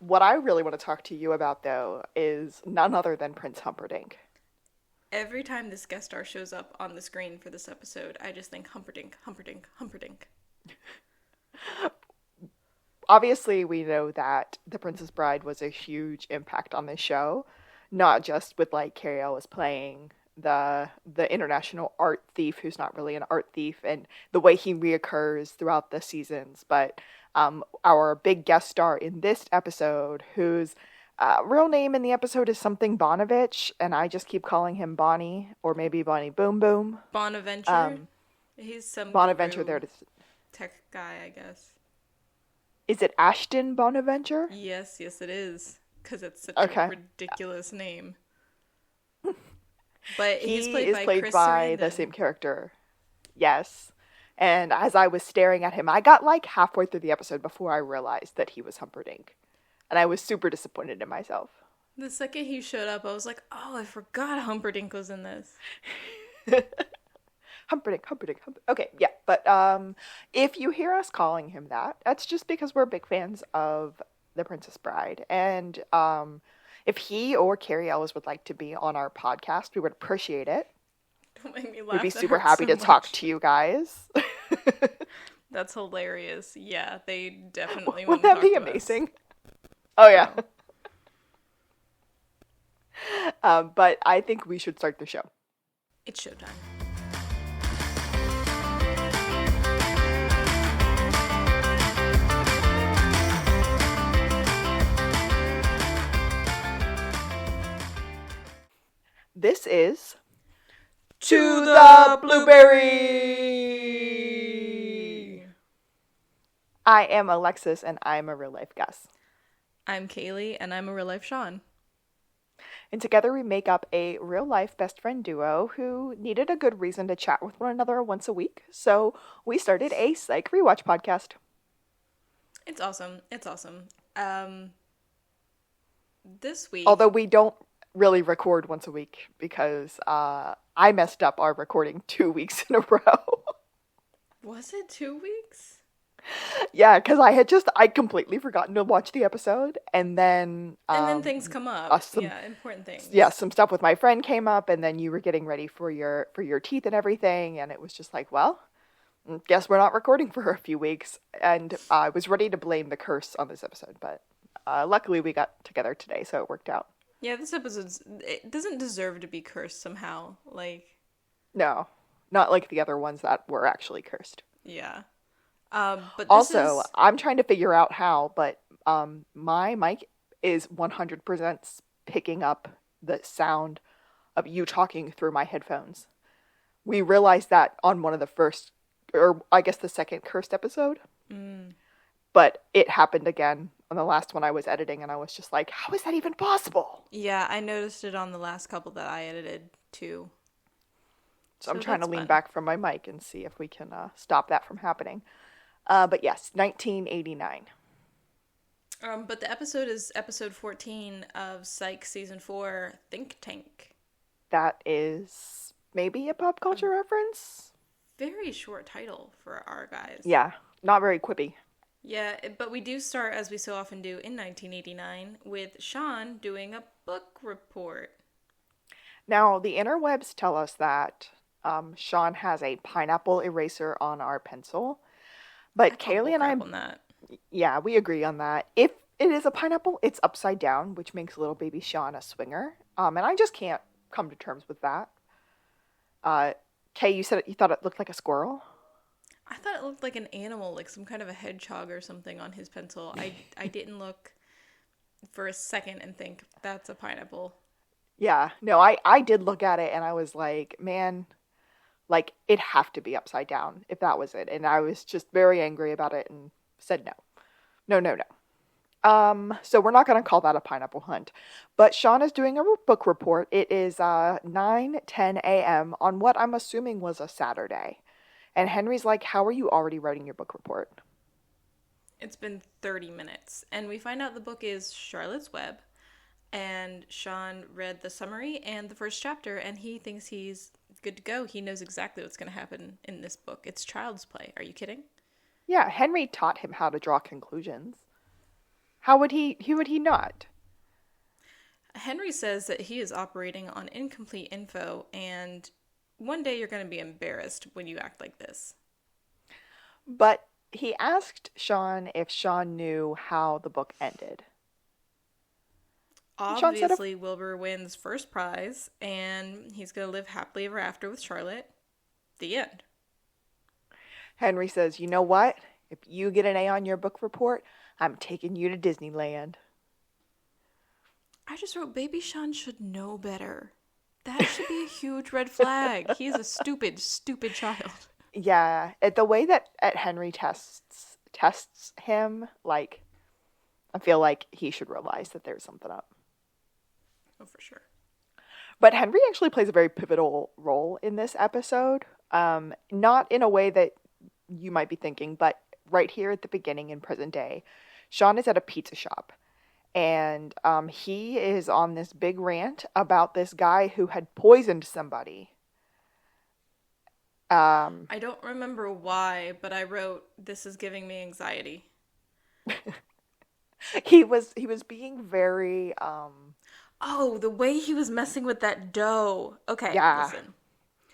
What I really want to talk to you about, though, is none other than Prince Humperdinck. Every time this guest star shows up on the screen for this episode, I just think Humperdinck, Humperdinck, Humperdinck. Obviously, we know that The Princess Bride was a huge impact on this show, not just with like Carrie Ellis playing the international art thief who's not really an art thief, and the way he reoccurs throughout the seasons, but our big guest star in this episode, whose real name in the episode is something Bonovich, and I just keep calling him Bonny, or maybe Bonnie Boom Boom. Bonaventure? He's some Bonaventure guru there to... tech guy, I guess. Is it Ashton Bonaventure? Yes, it is. Because it's such Okay. a ridiculous name. But he's He played is by played Chris by the Sarandon. same character. Yes. And as I was staring at him, I got like halfway through the episode before I realized that he was Humperdinck. And I was super disappointed in myself. The second he showed up, I was like, oh, I forgot Humperdinck was in this. Humperdinck, Humperdinck, Humperdinck. Okay, yeah. But if you hear us calling him that, that's just because we're big fans of The Princess Bride. And if he or Carrie Ellis would like to be on our podcast, we would appreciate it. Don't make me laugh. We'd be That super hurts happy so to talk much. to you guys. That's hilarious. Yeah, they definitely want Wouldn't to that talk be to amazing? us. Oh, yeah. No. But I think we should start the show. It's showtime. This is To the Blueberry! I am Alexis, and I'm a real life Gus. I'm Kaylee, and I'm a real life Shawn. And together we make up a real life best friend duo who needed a good reason to chat with one another once a week. So we started a Psych rewatch podcast. It's awesome. It's awesome. This week... Although we don't really record once a week because I messed up our recording 2 weeks in a row. Was it 2 weeks? Yeah, because I completely forgotten to watch the episode, and then things come up. Important things. Yeah, some stuff with my friend came up, and then you were getting ready for your teeth and everything, and it was just like, well, guess we're not recording for a few weeks, and I was ready to blame the curse on this episode, but luckily we got together today, so it worked out. Yeah, this it doesn't deserve to be cursed somehow. Like, no, not like the other ones that were actually cursed. Yeah. But also, I'm trying to figure out how, but my mic is 100% picking up the sound of you talking through my headphones. We realized that on one of the first, or I guess the second cursed episode. But it happened again on the last one I was editing, and I was just like, how is that even possible? Yeah, I noticed it on the last couple that I edited, too. So I'm trying to lean back from my mic and see if we can stop that from happening. But yes, 1989. But the episode is episode 14 of Psych Season 4, Think Tank. That is maybe a pop culture reference? Very short title for our guys. Yeah, not very quippy. Yeah, but we do start, as we so often do, in 1989, with Shawn doing a book report. Now, the interwebs tell us that Shawn has a pineapple eraser on our pencil. But Kaylee and I... on that. Yeah, we agree on that. If it is a pineapple, it's upside down, which makes little baby Shawn a swinger. And I just can't come to terms with that. Kay, you said you thought it looked like a squirrel? I thought it looked like an animal, like some kind of a hedgehog or something on his pencil. I didn't look for a second and think, that's a pineapple. Yeah, no, I did look at it and I was like, man, like, it'd have to be upside down if that was it. And I was just very angry about it and said no. No. So we're not going to call that a pineapple hunt. But Shawn is doing a book report. It is 9:10 a.m. on what I'm assuming was a Saturday. And Henry's like, how are you already writing your book report? It's been 30 minutes. And we find out the book is Charlotte's Web. And Shawn read the summary and the first chapter, and he thinks he's good to go. He knows exactly what's going to happen in this book. It's child's play. Are you kidding? Yeah, Henry taught him how to draw conclusions. Who would he not? Henry says that he is operating on incomplete info, and one day you're going to be embarrassed when you act like this. But he asked Shawn if Shawn knew how the book ended. Obviously, Wilbur wins first prize, and he's going to live happily ever after with Charlotte. The end. Henry says, you know what? If you get an A on your book report, I'm taking you to Disneyland. I just wrote, baby Shawn should know better. That should be a huge red flag. He's a stupid, stupid child. Yeah, the way that Henry tests him, like, I feel like he should realize that there's something up. Oh, for sure. But Henry actually plays a very pivotal role in this episode. Not in a way that you might be thinking, but right here at the beginning in present day, Shawn is at a pizza shop. And he is on this big rant about this guy who had poisoned somebody. I don't remember why, but I wrote, this is giving me anxiety. He was being very... Oh, the way he was messing with that dough. Okay, yeah. Listen.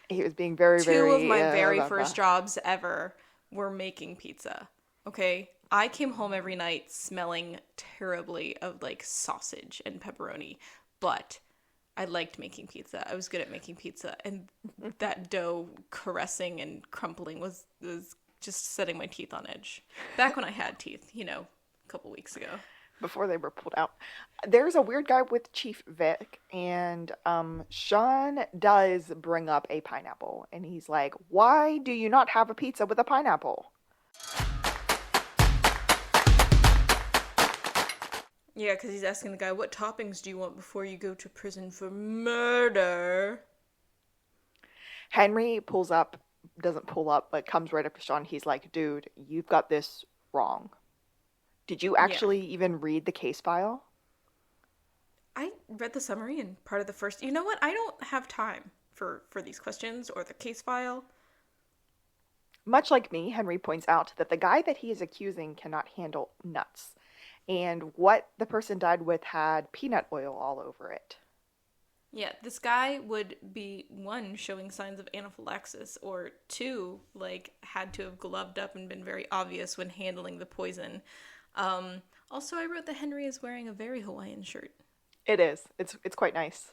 He was being very, Two of my very first jobs ever were making pizza. Okay? I came home every night smelling terribly of, like, sausage and pepperoni. But I liked making pizza. I was good at making pizza. And that dough caressing and crumpling was just setting my teeth on edge. Back when I had teeth, a couple weeks ago. Before they were pulled out. There's a weird guy with Chief Vic, and Shawn does bring up a pineapple, and he's like, why do you not have a pizza with a pineapple? Yeah, because he's asking the guy, what toppings do you want before you go to prison for murder? Henry doesn't pull up, but comes right up to Shawn. He's like, dude, you've got this wrong. Did you actually even read the case file? I read the summary and part of the first... You know what? I don't have time for these questions or the case file. Much like me, Henry points out that the guy that he is accusing cannot handle nuts. And what the person died with had peanut oil all over it. Yeah, this guy would be, 1, showing signs of anaphylaxis, or 2, had to have gloved up and been very obvious when handling the poison. Also, I wrote that Henry is wearing a very Hawaiian shirt. It is. It's quite nice.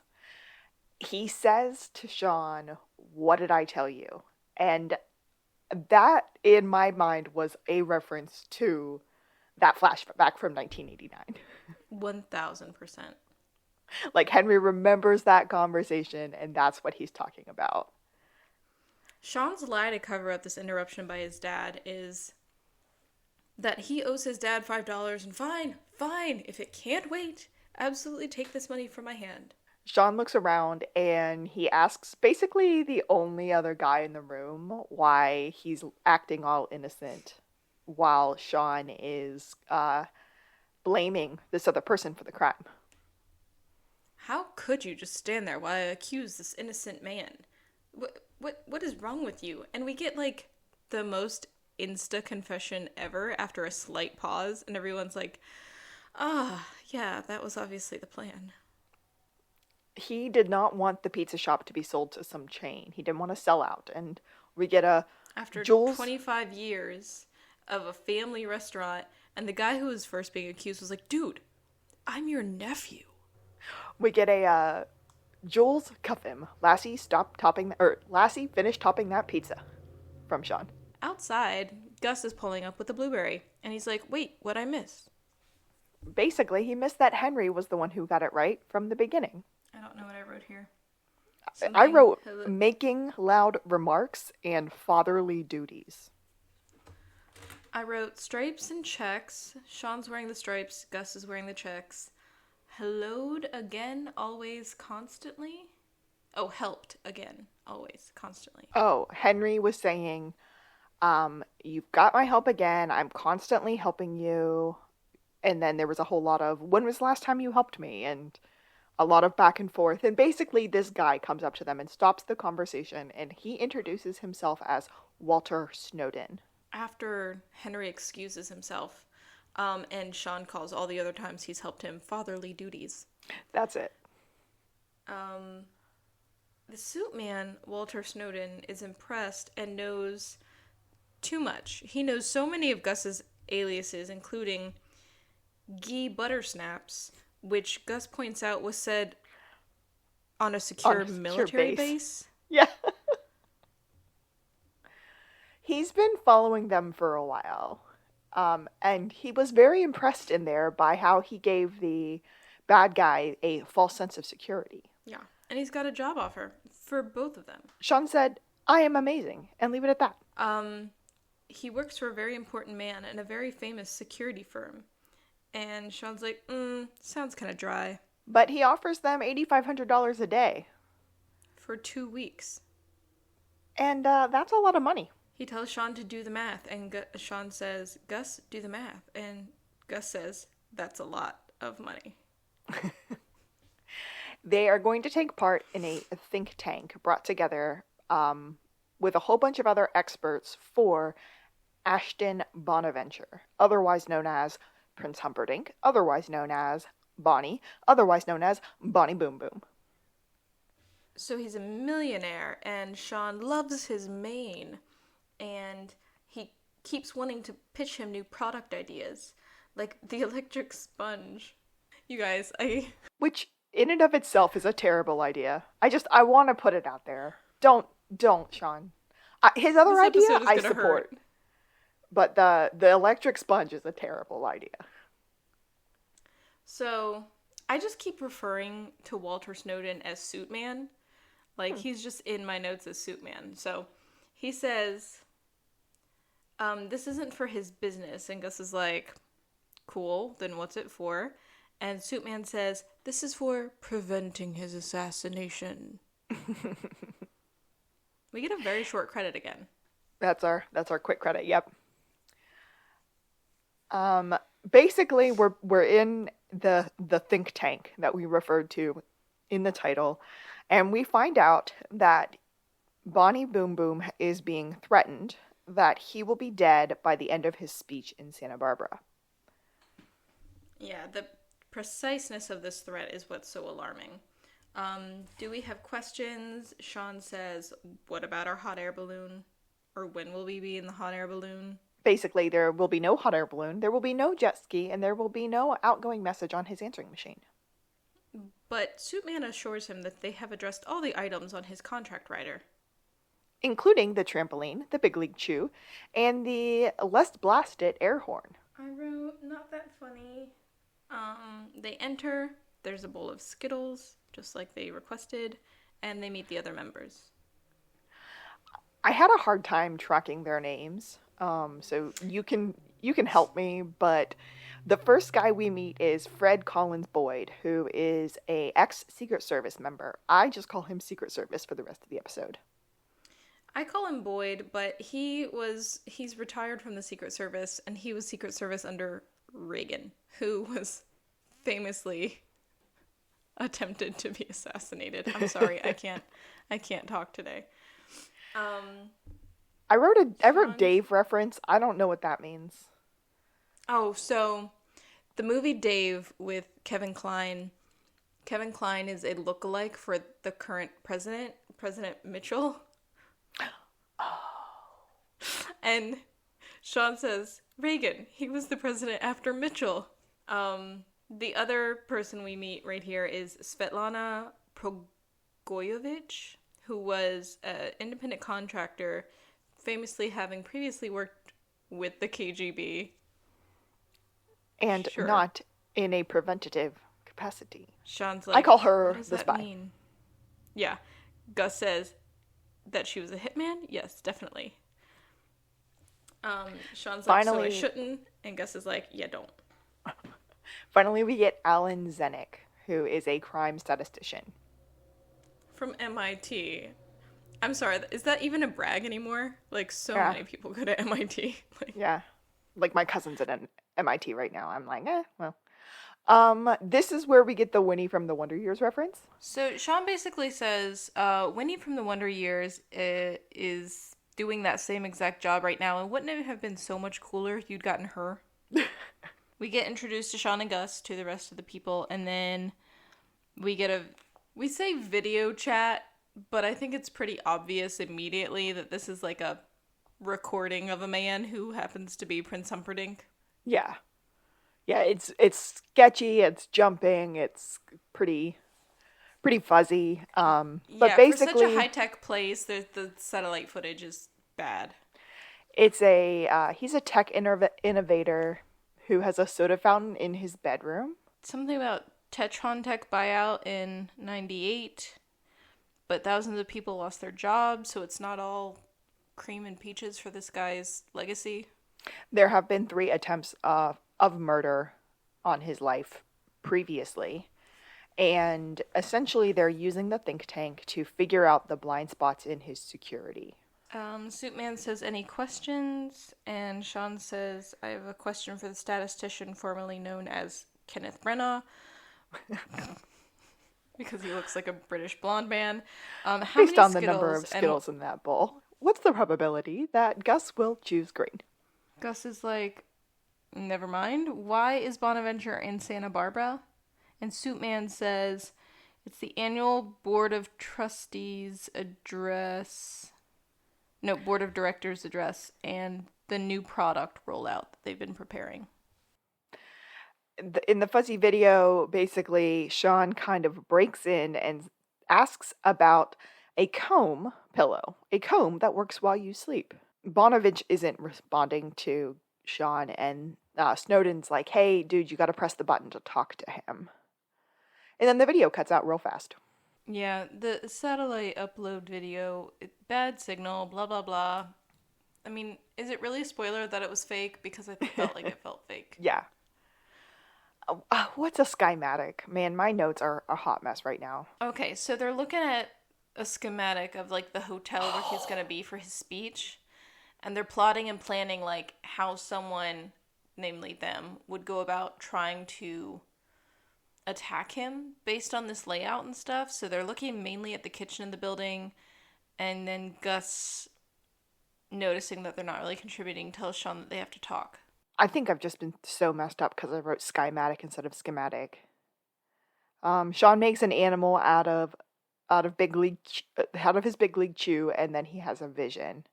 He says to Shawn, what did I tell you? And that, in my mind, was a reference to that flashback from 1989. 1,000%. Like, Henry remembers that conversation, and that's what he's talking about. Shawn's lie to cover up this interruption by his dad is that he owes his dad $5, and fine, if it can't wait, absolutely take this money from my hand. Shawn looks around and he asks basically the only other guy in the room why he's acting all innocent while Shawn is blaming this other person for the crime. How could you just stand there while I accuse this innocent man? What is wrong with you? And we get, the most insta confession ever after a slight pause, and everyone's like, yeah, that was obviously the plan. He did not want the pizza shop to be sold to some chain. He didn't want to sell out. And we get after Jules... 25 years of a family restaurant, and the guy who was first being accused was like, dude, I'm your nephew. We get a Jules, cuff him. Lassie, Lassie, finish topping that pizza from Shawn. Outside, Gus is pulling up with a blueberry, and he's like, wait, what'd I miss? Basically, he missed that Henry was the one who got it right from the beginning. I don't know what I wrote here. I wrote making loud remarks and fatherly duties. I wrote stripes and checks. Shawn's wearing the stripes. Gus is wearing the checks. Helloed again, always, constantly. Oh, helped again, always, constantly. Oh, Henry was saying, you've got my help again. I'm constantly helping you. And then there was a whole lot of, when was the last time you helped me? And a lot of back and forth. And basically this guy comes up to them and stops the conversation. And he introduces himself as Walter Snowden. After Henry excuses himself, And Shawn calls all the other times he's helped him fatherly duties. That's it. The suit man, Walter Snowden, is impressed and knows too much. He knows so many of Gus's aliases, including Guy Buttersnaps, which Gus points out was said on a secure military base. Yeah. He's been following them for a while. And he was very impressed in there by how he gave the bad guy a false sense of security. Yeah. And he's got a job offer for both of them. Shawn said, "I am amazing," and leave it at that. He works for a very important man in a very famous security firm. And Shawn's like, sounds kind of dry. But he offers them $8,500 a day. For 2 weeks. And that's a lot of money. He tells Shawn to do the math, and Shawn says, "Gus, do the math." And Gus says, "That's a lot of money." They are going to take part in a think tank brought together with a whole bunch of other experts for Ashton Bonaventure, otherwise known as Prince Humperdinck, otherwise known as Bonny, otherwise known as Bonny Boom Boom. So he's a millionaire, and Shawn loves his mane, and he keeps wanting to pitch him new product ideas, like the electric sponge. You guys, Which, in and of itself, is a terrible idea. I want to put it out there. Don't, Shawn. His other idea, I support. Hurt. But the electric sponge is a terrible idea. So, I just keep referring to Walter Snowden as Suit Man. Like, he's just in my notes as Suit Man. So, he says, this isn't for his business. And Gus is like, cool, then what's it for? And Suit Man says, this is for preventing his assassination. We get a very short credit again. That's our quick credit, yep. Basically, we're in the think tank that we referred to in the title, and we find out that Bonny Boom Boom is being threatened, that he will be dead by the end of his speech in Santa Barbara. Yeah, the preciseness of this threat is what's so alarming. Do we have questions? Shawn says, what about our hot air balloon? Or when will we be in the hot air balloon? Basically, there will be no hot air balloon, there will be no jet ski, and there will be no outgoing message on his answering machine. But Suitman assures him that they have addressed all the items on his contract rider. Including the trampoline, the big league chew, and the Let's Blast It air horn. I wrote, not that funny. They enter, there's a bowl of Skittles, just like they requested, and they meet the other members. I had a hard time tracking their names, so you can help me, but the first guy we meet is Fred Collins Boyd, who is a ex-Secret Service member. I just call him Secret Service for the rest of the episode. I call him Boyd, but he's retired from the Secret Service, and he was Secret Service under Reagan, who was famously attempted to be assassinated. I'm sorry, I can't talk today. I wrote Dave reference. I don't know what that means. Oh, so the movie Dave with Kevin Kline. Kevin Kline is a lookalike for the current president, President Mitchell. Oh. And Shawn says, Reagan, he was the president after Mitchell. The other person we meet right here is Svetlana Progoyevich, who was an independent contractor, famously having previously worked with the KGB. And sure. Not in a preventative capacity. Shawn's like, I call her what does the that spy. Mean? Yeah. Gus says that she was a hitman? Yes, definitely. Shawn's like, so I shouldn't? And Gus is like, yeah, don't. Finally, we get Alan Zenick, who is a crime statistician. From MIT. I'm sorry, is that even a brag anymore? Like, so many people go to MIT. Yeah. Like, my cousin's at MIT right now. I'm like, well. This is where we get the Winnie from the Wonder Years reference. So, Shawn basically says, Winnie from the Wonder Years is doing that same exact job right now, and wouldn't it have been so much cooler if you'd gotten her? We get introduced to Shawn and Gus to the rest of the people, and then we say video chat, but I think it's pretty obvious immediately that this is like a recording of a man who happens to be Prince Humperdinck. Yeah. Yeah, it's sketchy, it's jumping, it's pretty fuzzy. But basically, for such a high-tech place, the satellite footage is bad. he's a tech innovator who has a soda fountain in his bedroom. Something about Tetron Tech buyout in 98, but thousands of people lost their jobs, so it's not all cream and peaches for this guy's legacy. There have been 3 attempts of murder on his life previously. And essentially, they're using the think tank to figure out the blind spots in his security. Suitman says, any questions? And Shawn says, I have a question for the statistician formerly known as Kenneth Branagh. Because he looks like a British blonde man. Based on the number of Skittles in that bowl, what's the probability that Gus will choose green? Gus is like, never mind. Why is Bonaventure in Santa Barbara? And Suitman says, it's the annual Board of Trustees address. No, Board of Directors address and the new product rollout that they've been preparing. In the fuzzy video, basically, Shawn kind of breaks in and asks about a comb pillow, a comb that works while you sleep. Bonaventure isn't responding to Shawn, and Snowden's like, hey, dude, you gotta press the button to talk to him. And then the video cuts out real fast. Yeah, the satellite upload video, bad signal, blah, blah, blah. I mean, is it really a spoiler that it was fake? Because I felt like it felt fake. Yeah. What's a schematic? Man, my notes are a hot mess right now. Okay, so they're looking at a schematic of, like, the hotel where he's going to be for his speech. And they're plotting and planning, like, how someone, namely them, would go about trying to attack him based on this layout and stuff. So they're looking mainly at the kitchen in the building, and then Gus, noticing that they're not really contributing, tells Shawn that they have to talk. I think I've just been so messed up because I wrote schematic instead of schematic. Shawn makes an animal out of his big league chew, and then he has a vision.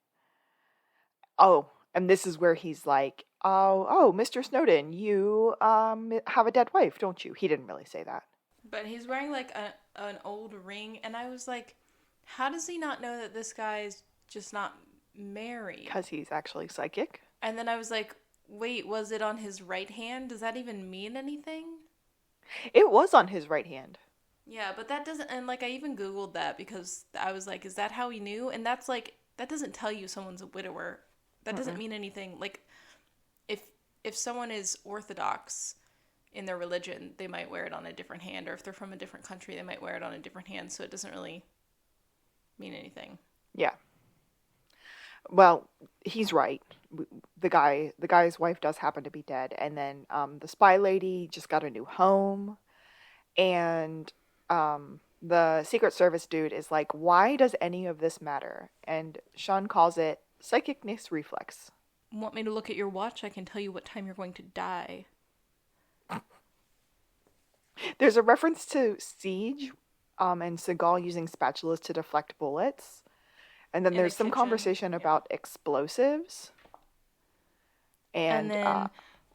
Oh, and this is where he's like, oh, Mr. Snowden, you have a dead wife, don't you? He didn't really say that. But he's wearing, like, an old ring, and I was like, how does he not know that this guy's just not married? Because he's actually psychic. And then I was like, wait, was it on his right hand? Does that even mean anything? It was on his right hand. Yeah, but that doesn't, and, like, I even Googled that because I was like, is that how he knew? And that's, like, that doesn't tell you someone's a widower. That doesn't mean anything. Like, if someone is Orthodox in their religion, they might wear it on a different hand, or if they're from a different country, they might wear it on a different hand, so it doesn't really mean anything. Yeah. Well, he's right. The guy's wife does happen to be dead, and then the spy lady just got a new home, and the Secret Service dude is like, why does any of this matter? And Shawn calls it psychicness reflex. Want me to look at your watch? I can tell you what time you're going to die. There's a reference to Siege and Seagal using spatulas to deflect bullets. And then there's some conversation about explosives. And then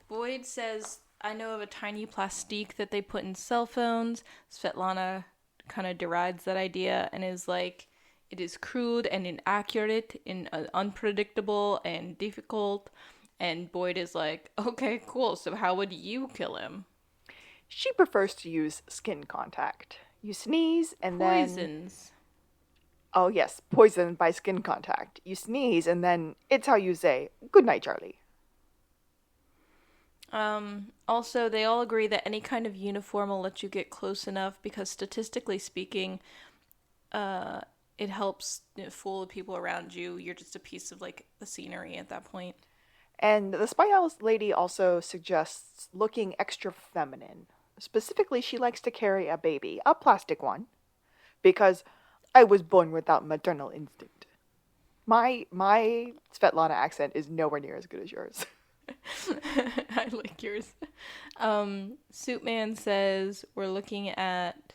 Boyd says, I know of a tiny plastique that they put in cell phones. Svetlana kind of derides that idea and is like, it is crude and inaccurate and unpredictable and difficult. And Boyd is like, okay, cool. So how would you kill him? She prefers to use skin contact. You sneeze and Poisons. Oh, yes. Poison by skin contact. You sneeze and then it's how you say, good night, Charlie. Also, they all agree that any kind of uniform will let you get close enough because statistically speaking, it helps fool the people around you. You're just a piece of, like, the scenery at that point. And the spy house lady also suggests looking extra feminine. Specifically, she likes to carry a baby, a plastic one, because I was born without maternal instinct. My Svetlana accent is nowhere near as good as yours. I like yours. Suitman says we're looking at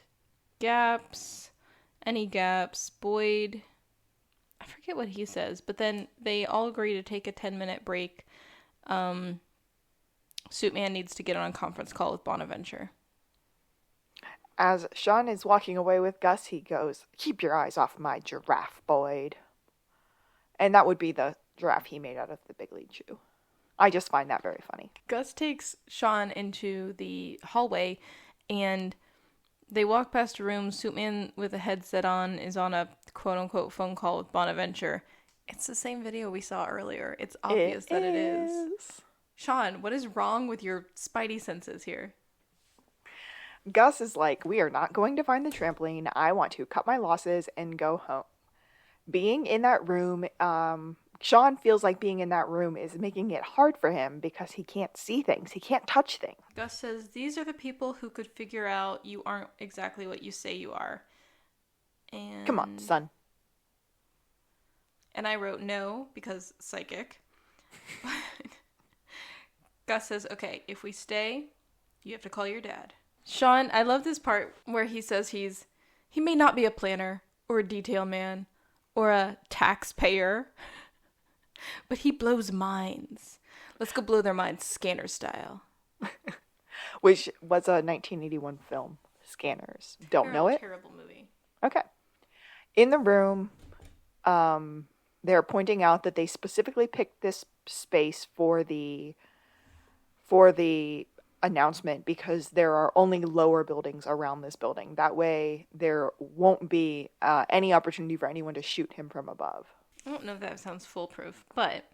gaps, any gaps. Boyd, I forget what he says, but then they all agree to take a 10-minute break. Suitman needs to get on a conference call with Bonaventure. As Shawn is walking away with Gus, he goes, "Keep your eyes off my giraffe, Boyd." And that would be the giraffe he made out of the Big Lead Chew. I just find that very funny. Gus takes Shawn into the hallway, and they walk past a room. Suitman with a headset on is on a quote-unquote phone call with Bonaventure. It's the same video we saw earlier. It's obvious that it is. Shawn, what is wrong with your spidey senses here? Gus is like, "We are not going to find the trampoline. I want to cut my losses and go home." Being in that room, Shawn feels like being in that room is making it hard for him because he can't see things. He can't touch things. Gus says, "These are the people who could figure out you aren't exactly what you say you are." And come on, son. And I wrote no because psychic. Gus says, "Okay, if we stay, you have to call your dad." Shawn, I love this part where he says he may not be a planner or a detail man or a taxpayer, but he blows minds. Let's go blow their minds, Scanner style. Which was a 1981 film, Scanners. Don't know it? Terrible movie. Okay. In the room, they're pointing out that they specifically picked this space for the announcement because there are only lower buildings around this building. That way, there won't be any opportunity for anyone to shoot him from above. I don't know if that sounds foolproof, but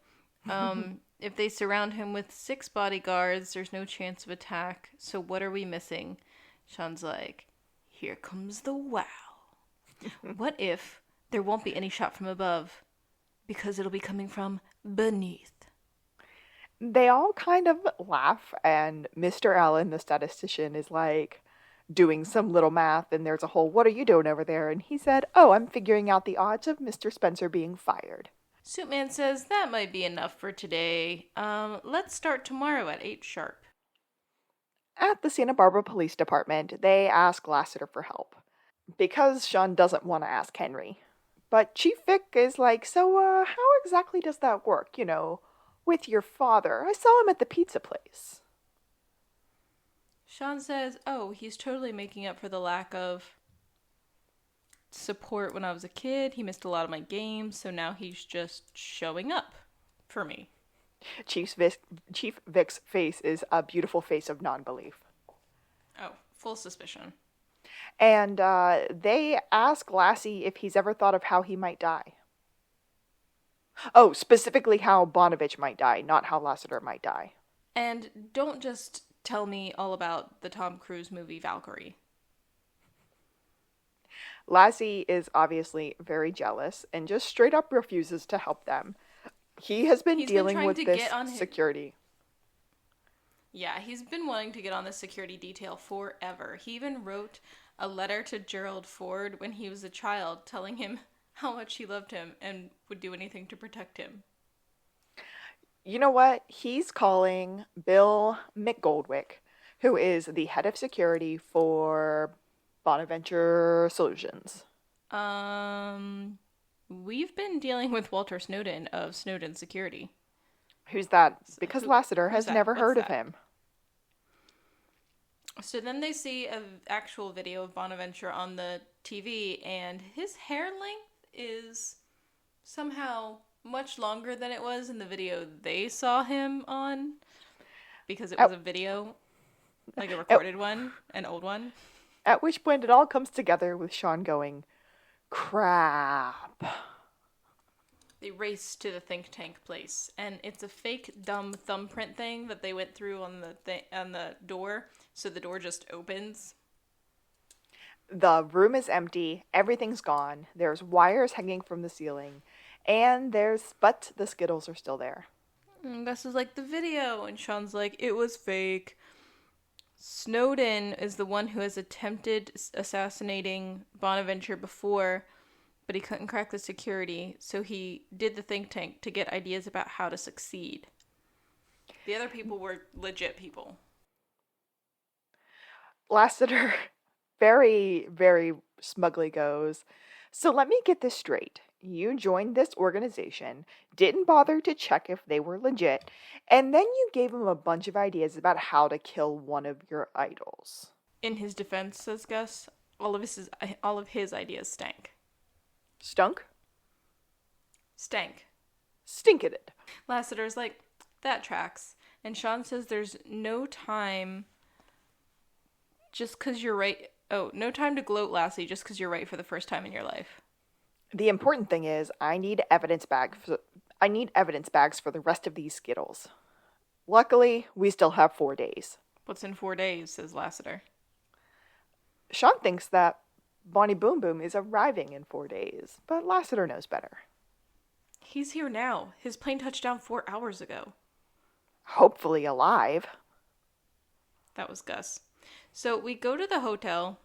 if they surround him with 6 bodyguards, there's no chance of attack. So what are we missing? Shawn's like, "Here comes the wow." What if there won't be any shot from above because it'll be coming from beneath? They all kind of laugh, and Mr. Allen, the statistician, is like doing some little math, and there's a whole, "What are you doing over there?" And he said, "Oh, I'm figuring out the odds of Mr. Spencer being fired." Suitman says, "That might be enough for today. Let's start tomorrow at 8 sharp. At the Santa Barbara Police Department, they ask Lassiter for help because Shawn doesn't want to ask Henry. But Chief Vic is like, "So, how exactly does that work, with your father? I saw him at the pizza place." Shawn says, "Oh, he's totally making up for the lack of support when I was a kid. He missed a lot of my games, so now he's just showing up for me." Chief Vic's face is a beautiful face of non-belief. Oh, full suspicion. And they ask Lassie if he's ever thought of how he might die. Oh, specifically how Bonovich might die, not how Lassiter might die. And don't just tell me all about the Tom Cruise movie Valkyrie. Lassie is obviously very jealous and just straight up refuses to help them. He's been dealing with this security. Yeah, he's been wanting to get on the security detail forever. He even wrote a letter to Gerald Ford when he was a child telling him how much he loved him and would do anything to protect him. You know what? He's calling Bill McGoldwick, who is the head of security for Bonaventure Solutions. We've been dealing with Walter Snowden of Snowden Security. Who's that? Because Lassiter has never heard of him. So then they see an actual video of Bonaventure on the TV, and his hair length is somehow much longer than it was in the video they saw him on, because it was a video, like a recorded one, an old one. At which point it all comes together with Shawn going, "Crap." They race to the think tank place, and it's a fake dumb thumbprint thing that they went through on the door, so the door just opens. The room is empty, everything's gone, there's wires hanging from the ceiling, but the Skittles are still there. And Gus is like, "The video," and Shawn's like, "It was fake." Snowden is the one who has attempted assassinating Bonaventure before, but he couldn't crack the security, so he did the think tank to get ideas about how to succeed. The other people were legit people. Lassiter very, very smugly goes, "So let me get this straight. You joined this organization, didn't bother to check if they were legit, and then you gave them a bunch of ideas about how to kill one of your idols." In his defense, says Gus, all of his ideas stank. Stunk? Stank. Stinked it. Lassiter's like, that tracks. And Shawn says there's no time just because you're right. Oh, no time to gloat, Lassie, just because you're right for the first time in your life. The important thing is, I need evidence bags for the rest of these Skittles. Luckily, we still have 4 days. What's in 4 days, says Lassiter. Shawn thinks that Bonnie Boom Boom is arriving in 4 days, but Lassiter knows better. He's here now. His plane touched down 4 hours ago. Hopefully alive. That was Gus. So we go to the hotel.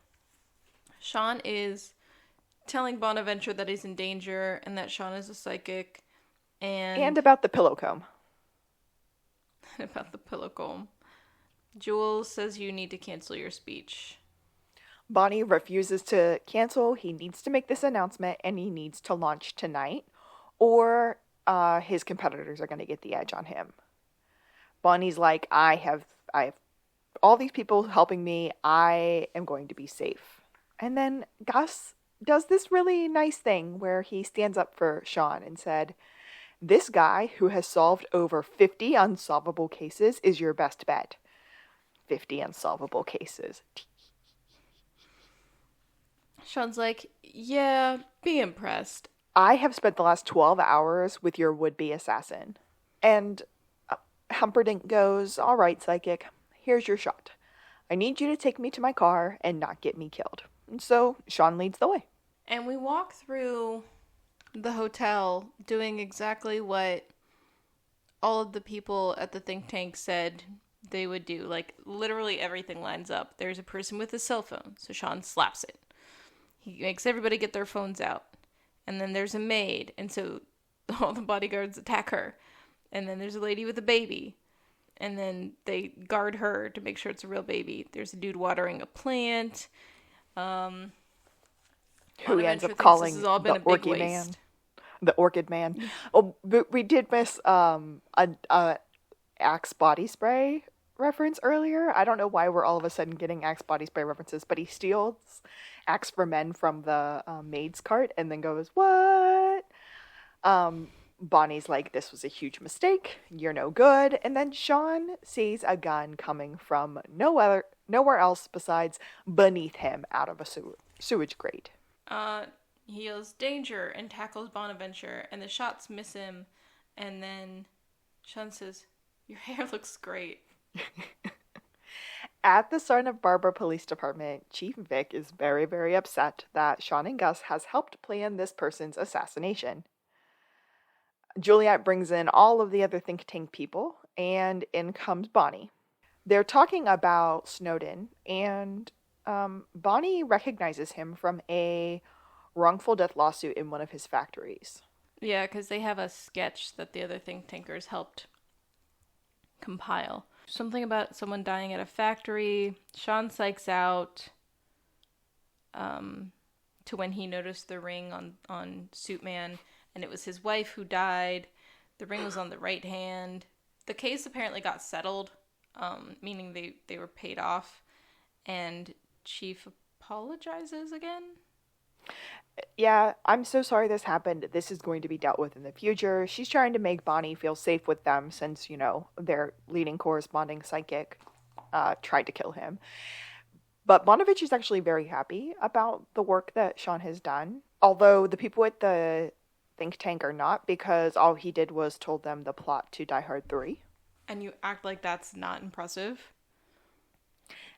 Shawn is telling Bonaventure that he's in danger and that Shawn is a psychic. And about the pillow comb. about the pillow comb. Jules says you need to cancel your speech. Bonnie refuses to cancel. He needs to make this announcement and he needs to launch tonight, or his competitors are going to get the edge on him. Bonnie's like, I have all these people helping me. I am going to be safe. And then Gus does this really nice thing where he stands up for Shawn and said, "This guy who has solved over 50 unsolvable cases is your best bet." 50 unsolvable cases. Shawn's like, yeah, be impressed. I have spent the last 12 hours with your would-be assassin. And Humperdinck goes, "All right, Psychic, here's your shot. I need you to take me to my car and not get me killed." And so Shawn leads the way. And we walk through the hotel doing exactly what all of the people at the think tank said they would do. Like, literally everything lines up. There's a person with a cell phone, so Shawn slaps it. He makes everybody get their phones out. And then there's a maid, and so all the bodyguards attack her. And then there's a lady with a baby, and then they guard her to make sure it's a real baby. There's a dude watering a plant. Who he ends up calling the Orchid Man. The Orchid Man. Oh, but we did miss a Axe body spray reference earlier. I don't know why we're all of a sudden getting Axe body spray references, but he steals Axe for Men from the maid's cart and then goes, "What?" Bonnie's like, "This was a huge mistake. You're no good." And then Shawn sees a gun coming from nowhere else besides beneath him out of a sewage grate. He yells danger and tackles Bonaventure, and the shots miss him. And then Shawn says, "Your hair looks great." At the Santa Barbara Police Department, Chief Vic is very, very upset that Shawn and Gus has helped plan this person's assassination. Juliet brings in all of the other think tank people, and in comes Bonnie. They're talking about Snowden, and Bonnie recognizes him from a wrongful death lawsuit in one of his factories. Yeah, because they have a sketch that the other think tankers helped compile. Something about someone dying at a factory. Shawn psychs out to when he noticed the ring on Suitman, and it was his wife who died. The ring was on the right hand. The case apparently got settled, meaning they were paid off, and Chief apologizes again. Yeah, "I'm so sorry this happened. This is going to be dealt with in the future." She's trying to make Bonnie feel safe with them since, their leading corresponding psychic tried to kill him. But Bonaventure is actually very happy about the work that Shawn has done. Although the people at the think tank are not, because all he did was told them the plot to Die Hard 3. And you act like that's not impressive?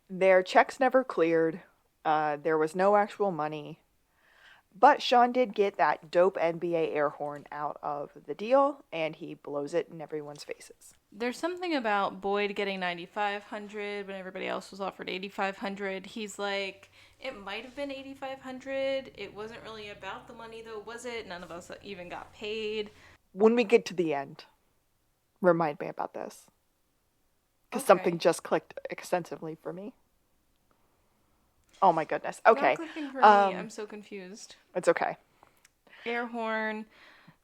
Their checks never cleared. There was no actual money. But Shawn did get that dope NBA air horn out of the deal, and he blows it in everyone's faces. There's something about Boyd getting 9,500 when everybody else was offered 8,500. He's like, it might have been 8,500. It wasn't really about the money, though, was it? None of us even got paid. When we get to the end, remind me about this. Because Okay. something just clicked extensively for me. Oh my goodness. Okay. Not clicking for me. I'm so confused. It's okay. Air horn.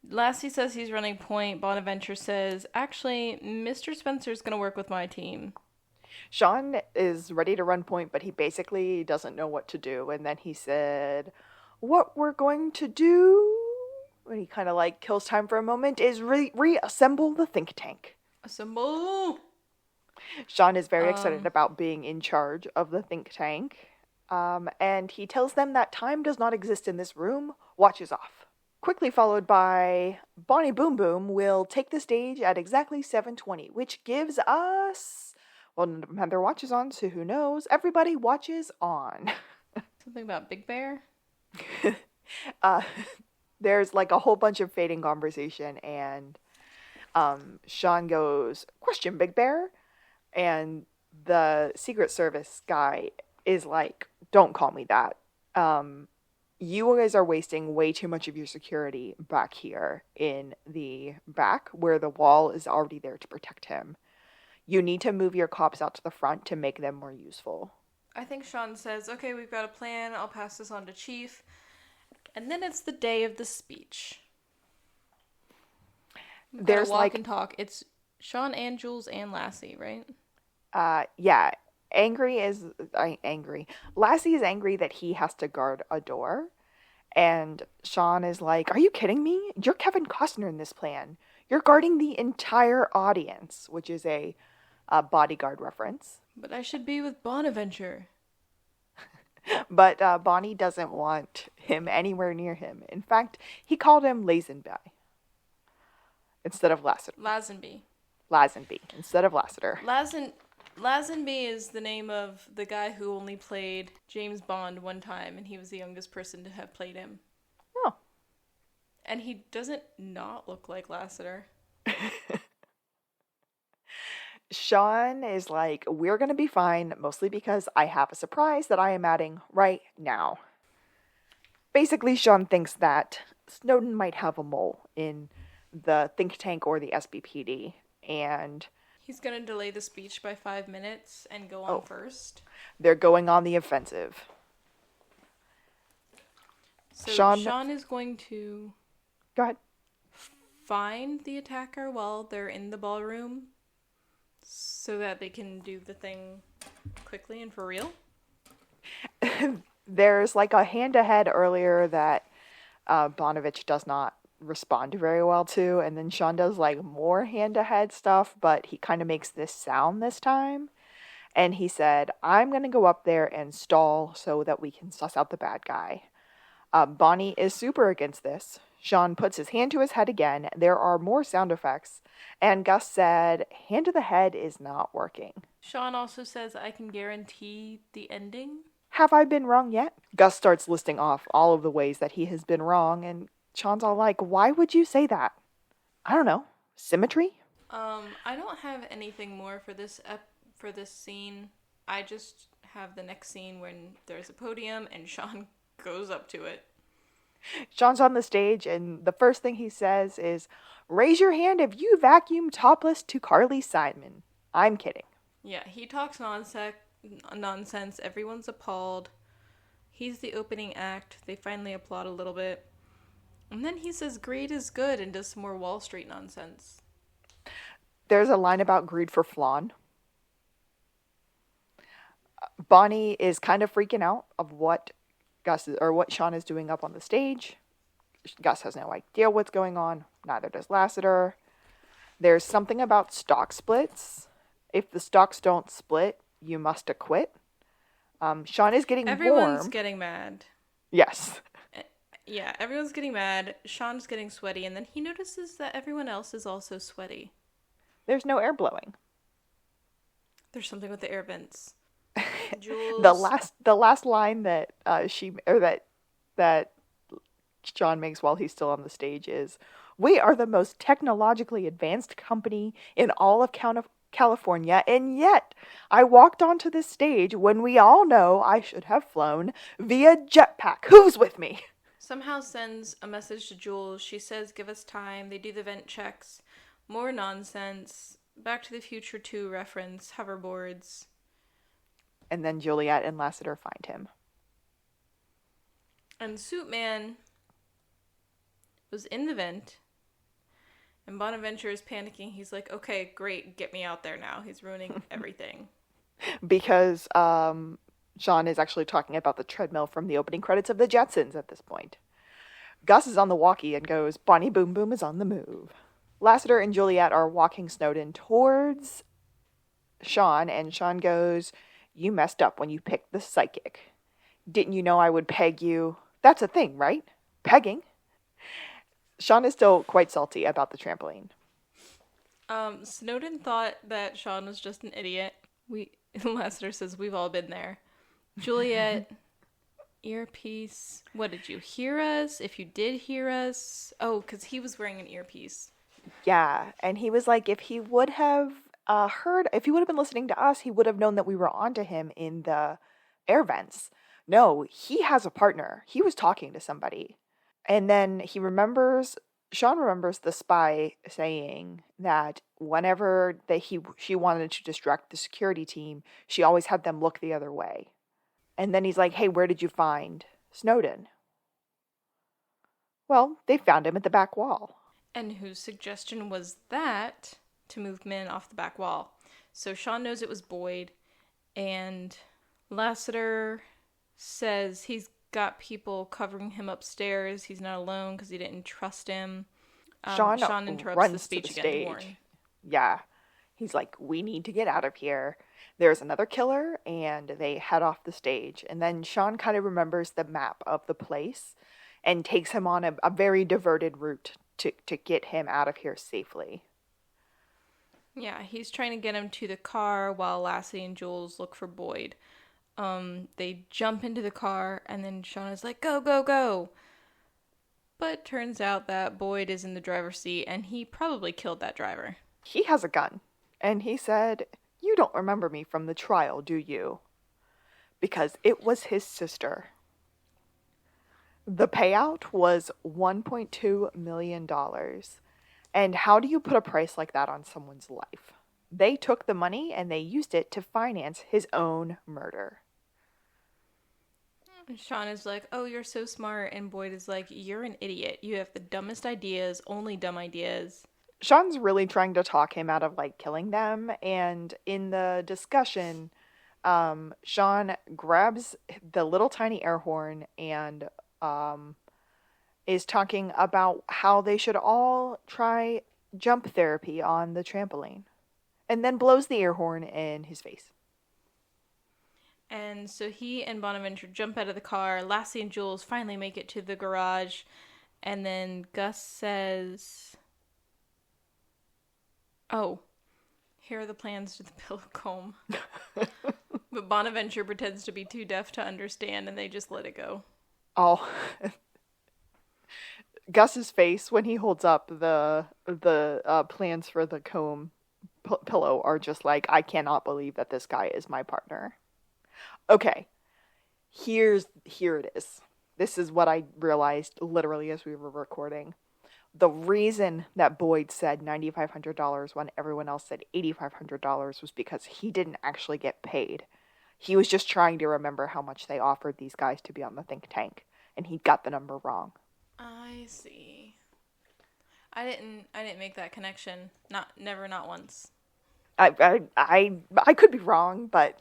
Lassie says he's running point. Bonaventure says, actually, Mr. Spencer's going to work with my team. Shawn is ready to run point, but he basically doesn't know what to do. And then he said, what we're going to do, when he kind of like kills time for a moment, is reassemble the think tank. Assemble! Shawn is very excited about being in charge of the think tank. And he tells them that time does not exist in this room. Watch is off. Quickly followed by Bonnie Boom Boom will take the stage at exactly 7:20, which gives us, well, none of them have their watches on, so who knows? Everybody watches on. Something about Big Bear? There's like a whole bunch of fading conversation, and Shawn goes, question, Big Bear? And the Secret Service guy is like, don't call me that. You guys are wasting way too much of your security back here in the back where the wall is already there to protect him. You need to move your cops out to the front to make them more useful. I think Shawn says, okay, we've got a plan. I'll pass this on to Chief. And then it's the day of the speech. There's walk like and talk. It's Shawn and Jules and Lassie, right? Yeah. Angry. Lassie is angry that he has to guard a door. And Shawn is like, are you kidding me? You're Kevin Costner in this plan. You're guarding the entire audience, which is a bodyguard reference. But I should be with Bonaventure. But Bonny doesn't want him anywhere near him. In fact, he called him Lazenby instead of Lassiter. Lazenby instead of Lassiter. Lazenby is the name of the guy who only played James Bond one time, and he was the youngest person to have played him. Oh. And he doesn't not look like Lassiter. Shawn is like, we're going to be fine, mostly because I have a surprise that I am adding right now. Basically, Shawn thinks that Snowden might have a mole in the think tank or the SBPD, and he's going to delay the speech by 5 minutes and go on first. They're going on the offensive. So Shawn is going to... Go ahead. Find the attacker while they're in the ballroom so that they can do the thing quickly and for real. There's like a hand-to-head earlier that Bonovich does not respond very well to, and then Shawn does like more hand-to-head stuff, but he kind of makes this sound this time, and he said, I'm gonna go up there and stall so that we can suss out the bad guy. Bonny is super against this. Shawn puts his hand to his head again. There are more sound effects, and Gus said, hand to the head is not working. Shawn also says, I can guarantee the ending. Have I been wrong yet? Gus starts listing off all of the ways that he has been wrong, and Shawn's all like, why would you say that? I don't know. Symmetry? I don't have anything more for this scene. I just have the next scene when there's a podium and Shawn goes up to it. Shawn's on the stage, and the first thing he says is, raise your hand if you vacuum topless to Carly Simon. I'm kidding. Yeah, he talks nonsense. Everyone's appalled. He's the opening act. They finally applaud a little bit. And then he says greed is good and does some more Wall Street nonsense. There's a line about greed for flan. Bonny is kind of freaking out of what Shawn is doing up on the stage. Gus has no idea what's going on. Neither does Lassiter. There's something about stock splits. If the stocks don't split, you must acquit. Shawn is getting Everyone's getting mad. Yes. Yeah, everyone's getting mad. Shawn's getting sweaty, and then he notices that everyone else is also sweaty. There's no air blowing. There's something with the air vents. Jules. the last line that that Shawn makes while he's still on the stage is, "We are the most technologically advanced company in all of California, and yet I walked onto this stage when we all know I should have flown via jetpack. Who's with me?" Somehow sends a message to Jules. She says, give us time. They do the vent checks. More nonsense. Back to the Future 2 reference, hoverboards. And then Juliet and Lassiter find him. And Suit Man was in the vent. And Bonaventure is panicking. He's like, okay, great, get me out there now. He's ruining everything. Because Shawn is actually talking about the treadmill from the opening credits of the Jetsons at this point. Gus is on the walkie and goes, Bonnie Boom Boom is on the move. Lassiter and Juliet are walking Snowden towards Shawn, and Shawn goes, you messed up when you picked the psychic. Didn't you know I would peg you? That's a thing, right? Pegging. Shawn is still quite salty about the trampoline. Snowden thought that Shawn was just an idiot. Lassiter says, we've all been there. Juliet, earpiece. What, did you hear us? If you did hear us. Oh, because he was wearing an earpiece. Yeah, and he was like, if he would have if he would have been listening to us, he would have known that we were onto him in the air vents. No, he has a partner. He was talking to somebody. And then Shawn remembers the spy saying that whenever she wanted to distract the security team, she always had them look the other way. And then he's like, hey, where did you find Snowden? Well, they found him at the back wall. And whose suggestion was that to move men off the back wall? So Shawn knows it was Boyd, and Lassiter says he's got people covering him upstairs. He's not alone because he didn't trust him. Shawn interrupts the speech again to warn. Yeah. He's like, we need to get out of here. There's another killer, and they head off the stage. And then Shawn kind of remembers the map of the place and takes him on a very diverted route to get him out of here safely. Yeah, he's trying to get him to the car while Lassie and Jules look for Boyd. They jump into the car, and then Shawn is like, go, go, go. But turns out that Boyd is in the driver's seat, and he probably killed that driver. He has a gun, and he said, you don't remember me from the trial, do you? Because it was his sister. The payout was $1.2 million. And how do you put a price like that on someone's life? They took the money and they used it to finance his own murder. Shawn is like, oh, you're so smart. And Boyd is like, you're an idiot. You have the dumbest ideas, only dumb ideas. Shawn's really trying to talk him out of, killing them. And in the discussion, Shawn grabs the little tiny air horn and is talking about how they should all try jump therapy on the trampoline. And then blows the air horn in his face. And so he and Bonaventure jump out of the car. Lassie and Jules finally make it to the garage. And then Gus says, oh, here are the plans to the pillow comb. But Bonaventure pretends to be too deaf to understand, and they just let it go. Oh, Gus's face when he holds up the plans for the comb pillow are just like, I cannot believe that this guy is my partner. Okay, here it is. This is what I realized literally as we were recording. The reason that Boyd said $9,500 when everyone else said $8,500 was because he didn't actually get paid. He was just trying to remember how much they offered these guys to be on the think tank, and he got the number wrong. I see. I didn't make that connection. Not once. I could be wrong, but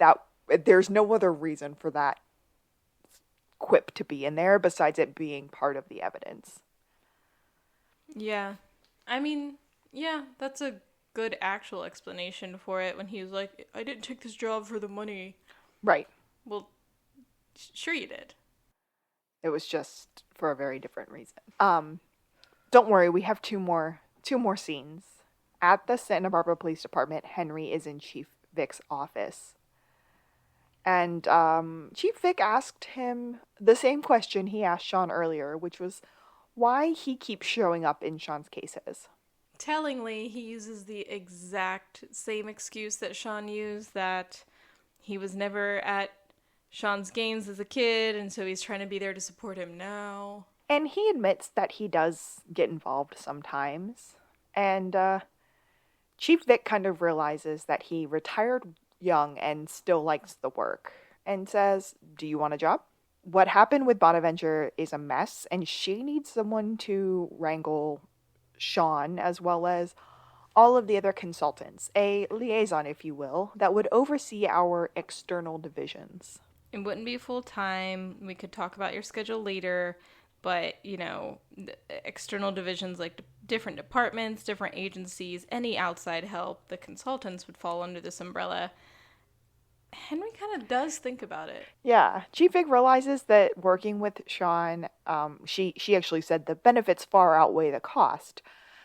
there's no other reason for that quip to be in there besides it being part of the evidence. Yeah. I mean, yeah, that's a good actual explanation for it when he was like, I didn't take this job for the money. Right. Well, sure you did. It was just for a very different reason. Don't worry, we have two more scenes. At the Santa Barbara Police Department, Henry is in Chief Vic's office. And Chief Vic asked him the same question he asked Shawn earlier, which was why he keeps showing up in Shawn's cases. Tellingly, he uses the exact same excuse that Shawn used, that he was never at Shawn's games as a kid, and so he's trying to be there to support him now. And he admits that he does get involved sometimes. And Chief Vic kind of realizes that he retired young and still likes the work and says, "Do you want a job?" What happened with Bonaventure is a mess, and she needs someone to wrangle Shawn as well as all of the other consultants, a liaison, if you will, that would oversee our external divisions. It wouldn't be full time. We could talk about your schedule later, but the external divisions like different departments, different agencies, any outside help, the consultants would fall under this umbrella. Henry kind of does think about it. Yeah, Chief Vic realizes that working with Shawn, she actually said the benefits far outweigh the cost.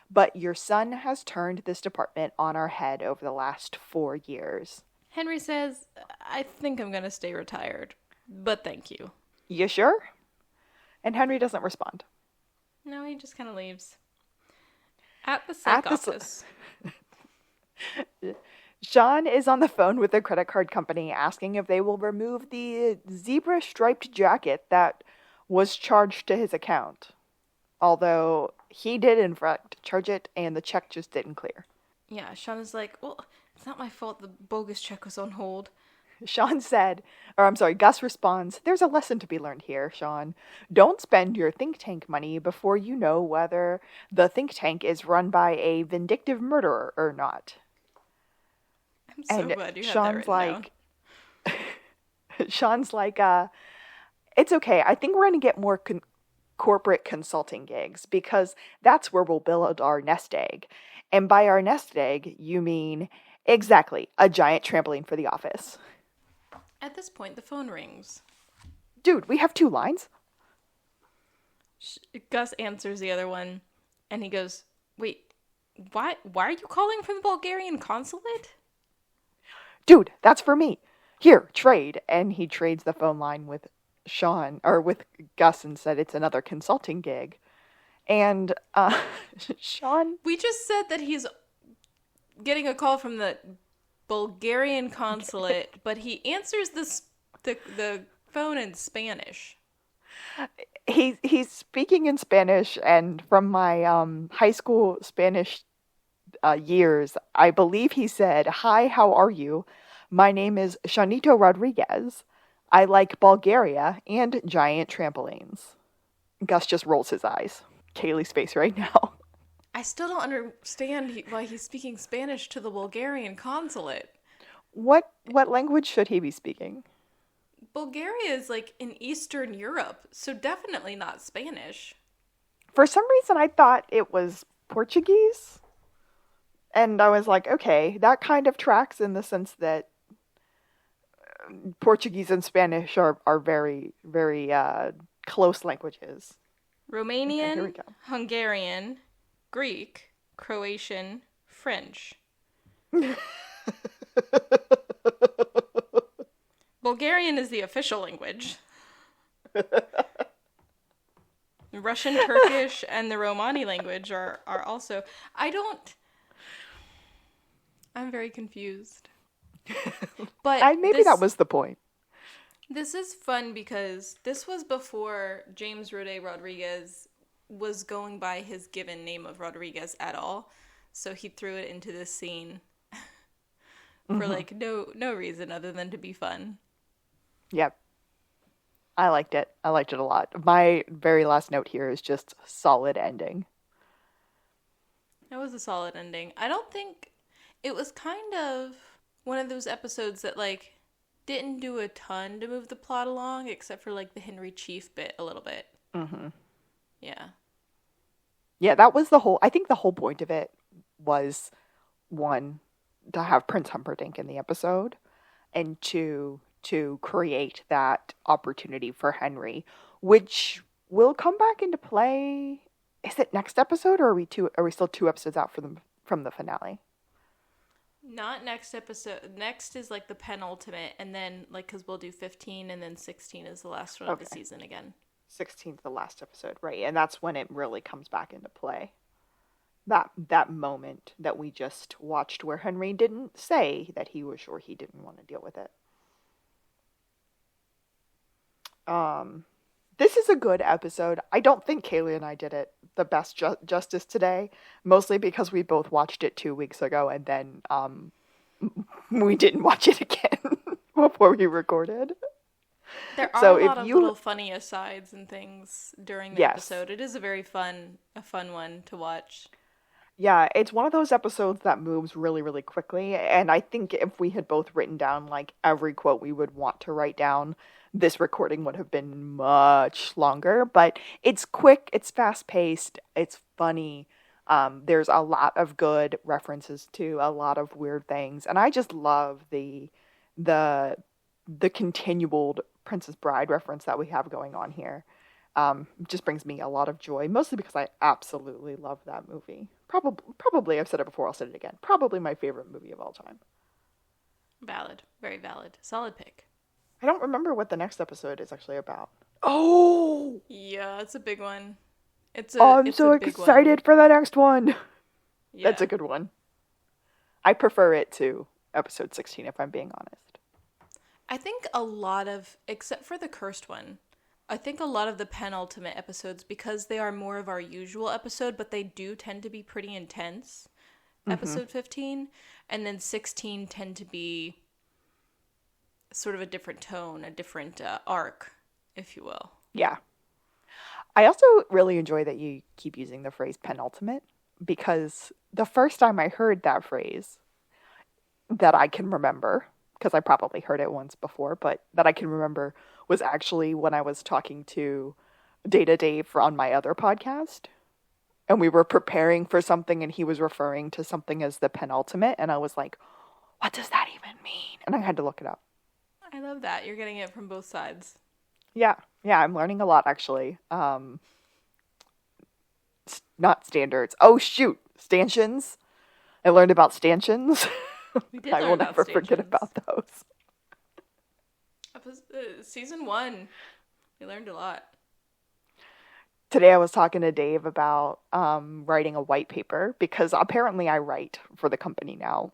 But your son has turned this department on our head over the last 4 years. Henry says, "I think I'm going to stay retired, but thank you." You sure? And Henry doesn't respond. No, he just kind of leaves. At the psych office. Shawn is on the phone with the credit card company asking if they will remove the zebra-striped jacket that was charged to his account. Although he did, in fact, charge it, and the check just didn't clear. Yeah, Shawn is like, "Well, it's not my fault the bogus check was on hold." Gus responds, "There's a lesson to be learned here, Shawn. Don't spend your think tank money before you know whether the think tank is run by a vindictive murderer or not." I'm so glad you have that written down. Shawn's like, "It's okay. I think we're going to get more corporate consulting gigs because that's where we'll build our nest egg. And by our nest egg, you mean exactly a giant trampoline for the office." At this point, the phone rings. "Dude, we have 2 lines." Gus answers the other one, and he goes, "Wait, why are you calling from the Bulgarian consulate?" "Dude, that's for me. Here, trade." And he trades the phone line with with Gus, and said it's another consulting gig. And Shawn... We just said that he's getting a call from the Bulgarian consulate, but he answers the phone in Spanish. He's speaking in Spanish, and from my high school Spanish years, I believe he said, "Hi, how are you? My name is Shanito Rodriguez. I like Bulgaria and giant trampolines." Gus just rolls his eyes. Kaylee's face right now. I still don't understand why he's speaking Spanish to the Bulgarian consulate. What language should he be speaking? Bulgaria is like in Eastern Europe, so definitely not Spanish. For some reason, I thought it was Portuguese. And I was like, okay, that kind of tracks in the sense that Portuguese and Spanish are very, very close languages. Romanian, okay, here we go. Hungarian, Greek, Croatian, French. Bulgarian is the official language. Russian, Turkish, and the Romani language are also... I'm very confused. But maybe that was the point. This is fun because this was before James Rode Rodriguez was going by his given name of Rodriguez at all. So he threw it into this scene for like no reason other than to be fun. Yep. I liked it. I liked it a lot. My very last note here is just solid ending. It was a solid ending. I don't think it was kind of one of those episodes that like didn't do a ton to move the plot along, except for like the Henry Chief bit a little bit. Mm-hmm. Yeah. Yeah, that was I think the whole point of it was, 1, to have Prince Humperdinck in the episode, and 2, to create that opportunity for Henry, which will come back into play. Is it next episode, or are we still 2 episodes out from the finale? Not next episode. Next is like the penultimate, and then like because we'll do 15, and then 16 is the last one of the season again. 16th, the last episode, right? And that's when it really comes back into play. That moment that we just watched, where Henry didn't say that he was sure he didn't want to deal with it. This is a good episode. I don't think Kaylee and I did it the best justice today, mostly because we both watched it 2 weeks ago and then we didn't watch it again before we recorded. There are So a if lot of you, little funny asides and things during the yes, episode. It is a fun one to watch. yeah, it's one of those episodes that moves really, really quickly. And I think if we had both written down like every quote we would want to write down, this recording would have been much longer. But it's quick, it's fast paced, it's funny. There's a lot of good references to a lot of weird things, and I just love the the continual Princess Bride reference that we have going on here. Just brings me a lot of joy, mostly because I absolutely love that movie. Probably, I've said it before, I'll say it again. Probably my favorite movie of all time. Valid. Very valid. Solid pick. I don't remember what the next episode is actually about. Oh! Yeah, it's a big one. Oh, I'm It's so a big one. excited for the next one. That's Yeah. a good one. I prefer it to episode 16, if I'm being honest. I think a lot of, except for the cursed one, I think a lot of the penultimate episodes, because they are more of our usual episode, but they do tend to be pretty intense. Episode 15, and then 16 tend to be sort of a different tone, a different arc, if you will. Yeah. I also really enjoy that you keep using the phrase penultimate, because the first time I heard that phrase that I can remember, because I probably heard it once before, but that I can remember was actually when I was talking to Data Dave on my other podcast. And we were preparing for something and he was referring to something as the penultimate. And I was like, what does that even mean? And I had to look it up. I love that. You're getting it from both sides. Yeah. Yeah, I'm learning a lot actually. Not standards. Oh, shoot. Stanchions. I learned about stanchions. We did I learn will about never forget stanchions. about those. Season 1, we learned a lot. Today I was talking to Dave about writing a white paper because apparently I write for the company now.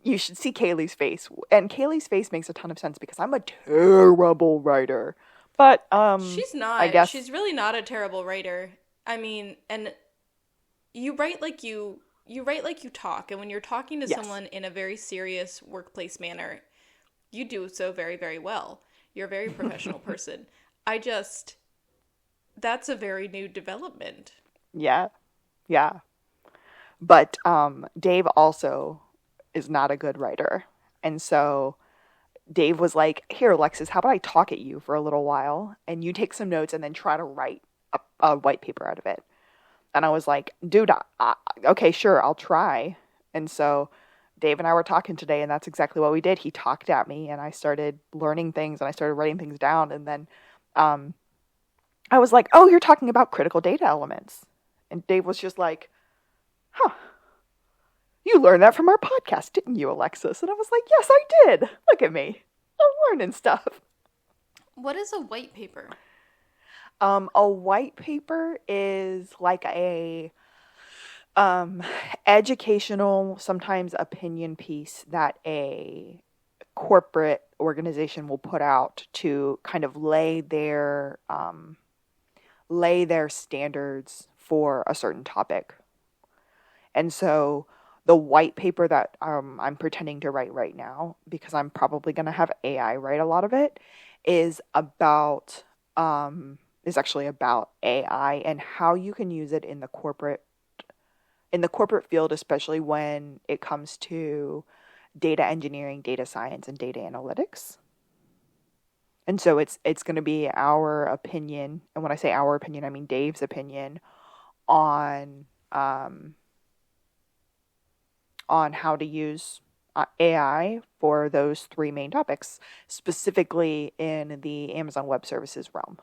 You should see Kaylee's face. And Kaylee's face makes a ton of sense because I'm a terrible writer. But She's I not. guess She's really not a terrible writer. I mean, and you write like you write like you talk, and when you're talking to yes. someone in a very serious workplace manner, you do so very, very well. You're a very professional person. That's a very new development. Yeah. Yeah. But Dave also is not a good writer. And so Dave was like, here, Alexis, how about I talk at you for a little while and you take some notes and then try to write a white paper out of it. And I was like, dude, okay, sure, I'll try. And so Dave and I were talking today, and that's exactly what we did. He talked at me, and I started learning things, and I started writing things down. And then I was like, oh, you're talking about critical data elements. And Dave was just like, huh, you learned that from our podcast, didn't you, Alexis? And I was like, yes, I did. Look at me. I'm learning stuff. What is a white paper? A white paper is like a educational, sometimes opinion piece that a corporate organization will put out to kind of lay their standards for a certain topic. And so the white paper that I'm pretending to write right now, because I'm probably going to have AI write a lot of it, is actually about AI and how you can use it in the corporate field, especially when it comes to data engineering, data science, and data analytics. And so it's going to be our opinion, and when I say our opinion, I mean Dave's opinion on how to use AI for those three main topics, specifically in the Amazon Web Services realm.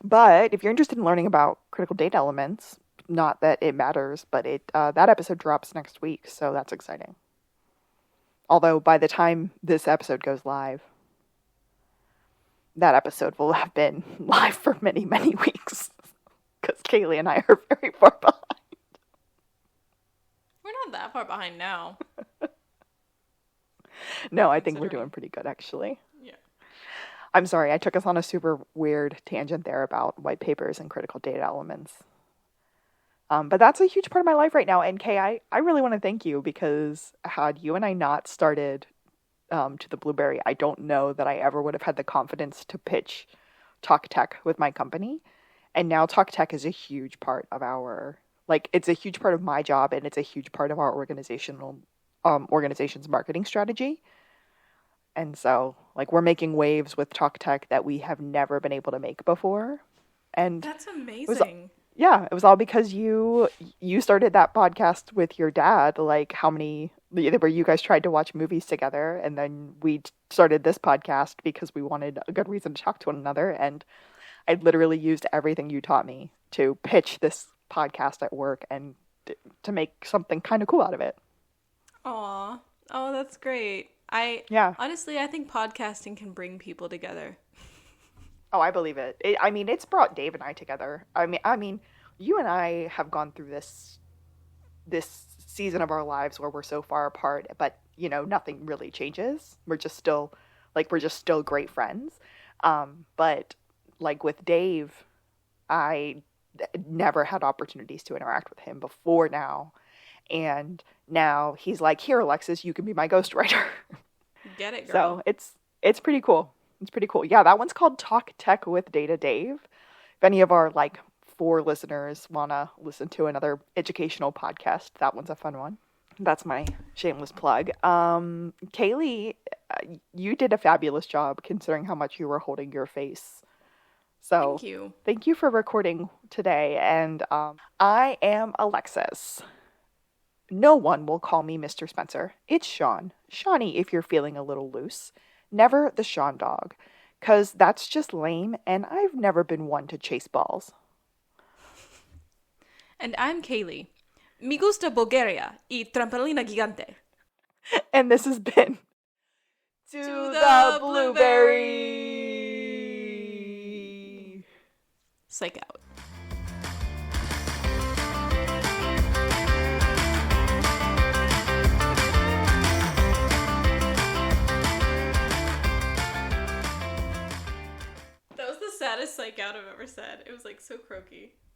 But if you're interested in learning about critical data elements, not that it matters, but that episode drops next week, so that's exciting. Although by the time this episode goes live, that episode will have been live for many, many weeks, because Kaylee and I are very far behind. We're not that far behind now. No, I think we're doing pretty good, actually. Yeah. I'm sorry, I took us on a super weird tangent there about white papers and critical data elements. But that's a huge part of my life right now. And Kay, I really want to thank you because had you and I not started to the Blueberry, I don't know that I ever would have had the confidence to pitch Talk Tech with my company. And now Talk Tech is a huge part of it's a huge part of my job, and it's a huge part of our organization's marketing strategy. And so, like, we're making waves with Talk Tech that we have never been able to make before. And That's it was, amazing. yeah, it was all because you started that podcast with your dad. Like, where you guys tried to watch movies together, and then we started this podcast because we wanted a good reason to talk to one another. And I literally used everything you taught me to pitch this podcast at work and to make something kind of cool out of it. Aw. Oh, that's great. Yeah. Honestly, I think podcasting can bring people together. Oh, I believe it. It's brought Dave and I together. I mean, you and I have gone through this season of our lives where we're so far apart, but nothing really changes. We're just still great friends. But like with Dave, I never had opportunities to interact with him before now. And now he's like, "Here, Alexis, you can be my ghostwriter." Get it, girl. So it's pretty cool. It's pretty cool. Yeah, that one's called Talk Tech with Data Dave. If any of our 4 listeners want to listen to another educational podcast, that one's a fun one. That's my shameless plug. Kaylee, you did a fabulous job considering how much you were holding your face. So thank you for recording today. And I am Alexis. No one will call me Mr. Spencer. It's Shawn. Shawnee if you're feeling a little loose. Never the Shawn dog. 'Cause that's just lame, and I've never been one to chase balls. And I'm Kaylee. Me gusta Bulgaria y trampolina gigante. And this has been To the Blueberry. Psych out. That was the saddest psych out I've ever said. It was so croaky.